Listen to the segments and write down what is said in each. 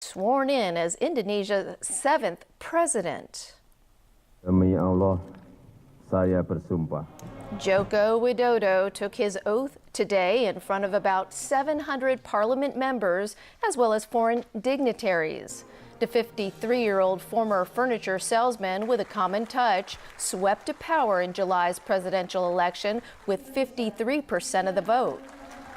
sworn in as Indonesia's 7th president. Demi Allah, saya bersumpah. Joko Widodo took his oath today in front of about 700 parliament members as well as foreign dignitaries. The 53-year-old former furniture salesman with a common touch swept to power in July's presidential election with 53% of the vote.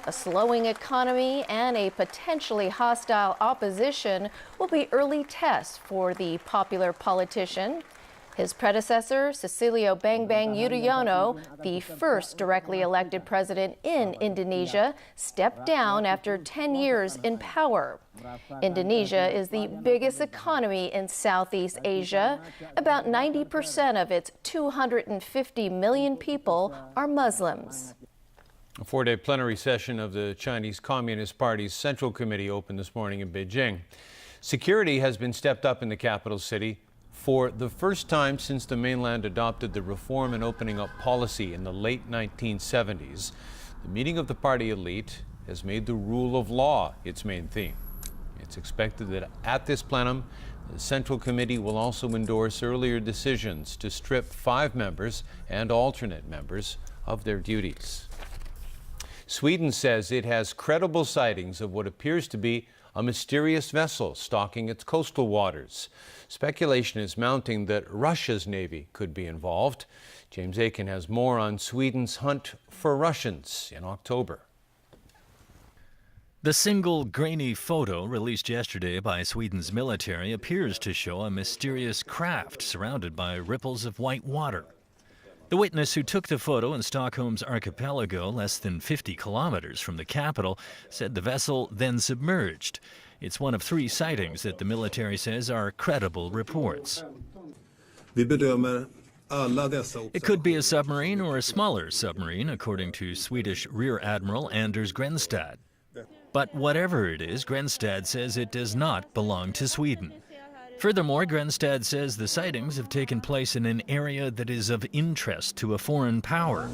A slowing economy and a potentially hostile opposition will be early tests for the popular politician. His predecessor, Susilo Bambang Yudhoyono, the first directly elected president in Indonesia, stepped down after 10 years in power. Indonesia is the biggest economy in Southeast Asia. About 90% of its 250 million people are Muslims. A four-day plenary session of the Chinese Communist Party's Central Committee opened this morning in Beijing. Security has been stepped up in the capital city for the first time since the mainland adopted the reform and opening up policy in the late 1970s. The meeting of the party elite has made the rule of law its main theme. It's expected that at this plenum, the Central Committee will also endorse earlier decisions to strip 5 members and alternate members of their duties. Sweden says it has credible sightings of what appears to be a mysterious vessel stalking its coastal waters. Speculation is mounting that Russia's Navy could be involved. James Aiken has more on Sweden's hunt for Russians in October. The single grainy photo released yesterday by Sweden's military appears to show a mysterious craft surrounded by ripples of white water. The witness who took the photo in Stockholm's archipelago, less than 50 kilometers from the capital, said the vessel then submerged. It's one of 3 sightings that the military says are credible reports. It could be a submarine or a smaller submarine, according to Swedish Rear Admiral Anders Grenstad. But whatever it is, Grenstad says it does not belong to Sweden. Furthermore, Grenstad says the sightings have taken place in an area that is of interest to a foreign power.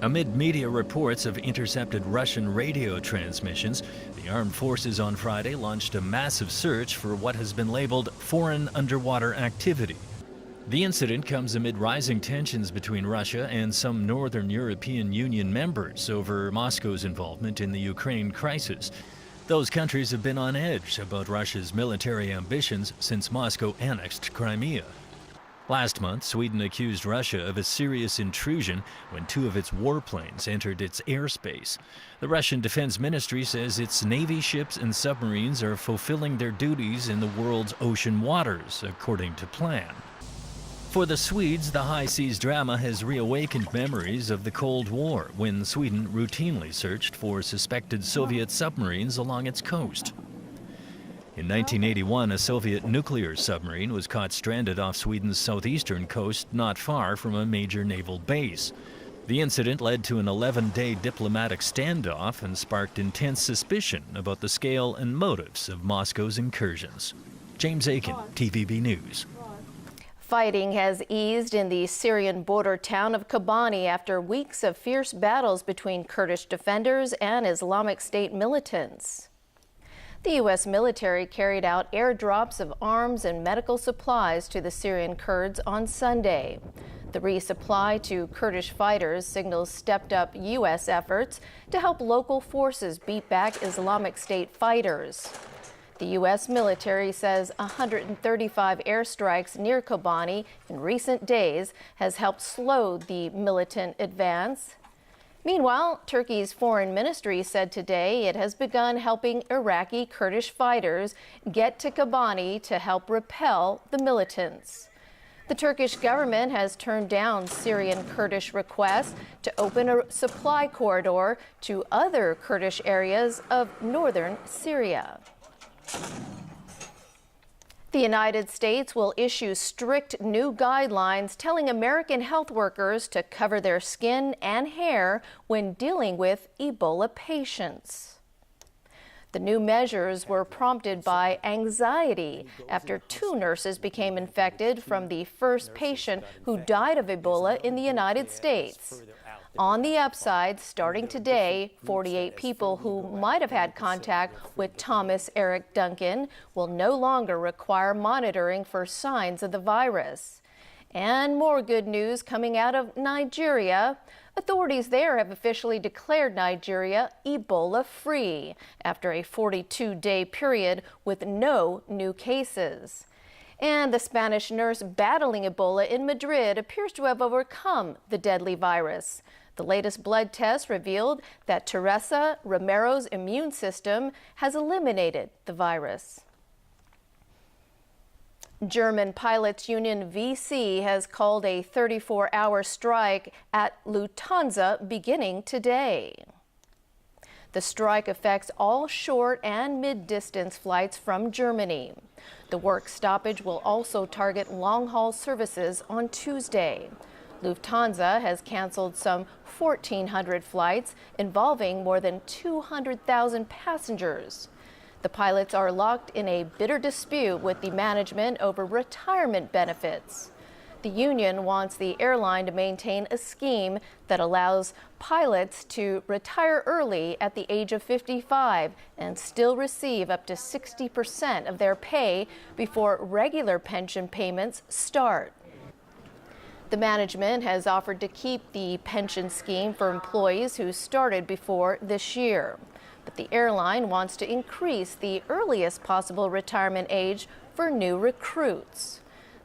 Amid media reports of intercepted Russian radio transmissions, the armed forces on Friday launched a massive search for what has been labeled foreign underwater activity. The incident comes amid rising tensions between Russia and some Northern European Union members over Moscow's involvement in the Ukraine crisis. Those countries have been on edge about Russia's military ambitions since Moscow annexed Crimea. Last month, Sweden accused Russia of a serious intrusion when 2 of its warplanes entered its airspace. The Russian Defense Ministry says its Navy ships and submarines are fulfilling their duties in the world's ocean waters, according to plan. For the Swedes, the high seas drama has reawakened memories of the Cold War, when Sweden routinely searched for suspected Soviet submarines along its coast. In 1981, a Soviet nuclear submarine was caught stranded off Sweden's southeastern coast, not far from a major naval base. The incident led to an 11-day diplomatic standoff and sparked intense suspicion about the scale and motives of Moscow's incursions. James Aiken, TVB News. Fighting has eased in the Syrian border town of Kobani after weeks of fierce battles between Kurdish defenders and Islamic State militants. The U.S. military carried out airdrops of arms and medical supplies to the Syrian Kurds on Sunday. The resupply to Kurdish fighters signals stepped-up U.S. efforts to help local forces beat back Islamic State fighters. The U.S. military says 135 airstrikes near Kobani in recent days has helped slow the militant advance. Meanwhile, Turkey's foreign ministry said today it has begun helping Iraqi Kurdish fighters get to Kobani to help repel the militants. The Turkish government has turned down Syrian Kurdish requests to open a supply corridor to other Kurdish areas of northern Syria. The United States will issue strict new guidelines telling American health workers to cover their skin and hair when dealing with Ebola patients. The new measures were prompted by anxiety after 2 nurses became infected from the first patient who died of Ebola in the United States. On the upside, starting today, 48 people who might have had contact with Thomas Eric Duncan will no longer require monitoring for signs of the virus. And more good news coming out of Nigeria. Authorities there have officially declared Nigeria Ebola-free after a 42-day period with no new cases. And the Spanish nurse battling Ebola in Madrid appears to have overcome the deadly virus. The latest blood test revealed that Teresa Romero's immune system has eliminated the virus. German pilots union VC has called a 34-hour strike at Lufthansa beginning today. The strike affects all short and mid-distance flights from Germany. The work stoppage will also target long-haul services on Tuesday. Lufthansa has canceled some 1,400 flights involving more than 200,000 passengers. The pilots are locked in a bitter dispute with the management over retirement benefits. The union wants the airline to maintain a scheme that allows pilots to retire early at the age of 55 and still receive up to 60% of their pay before regular pension payments start. The management has offered to keep the pension scheme for employees who started before this year. But the airline wants to increase the earliest possible retirement age for new recruits.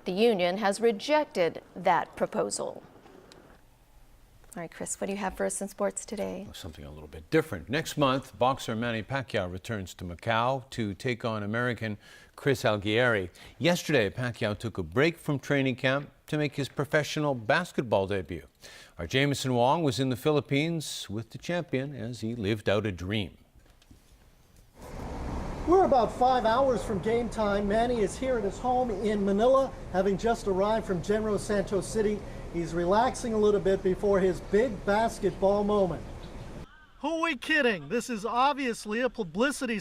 The union has rejected that proposal. All right, Chris, what do you have for us in sports today? Something a little bit different. Next month, boxer Manny Pacquiao returns to Macau to take on American Chris Algieri. Yesterday, Pacquiao took a break from training camp to make his professional basketball debut. Our Jameson Wong was in the Philippines with the champion as he lived out a dream. We're about 5 hours from game time. Manny is here at his home in Manila, having just arrived from General Santos City. He's relaxing a little bit before his big basketball moment. Who are we kidding? This is obviously a publicity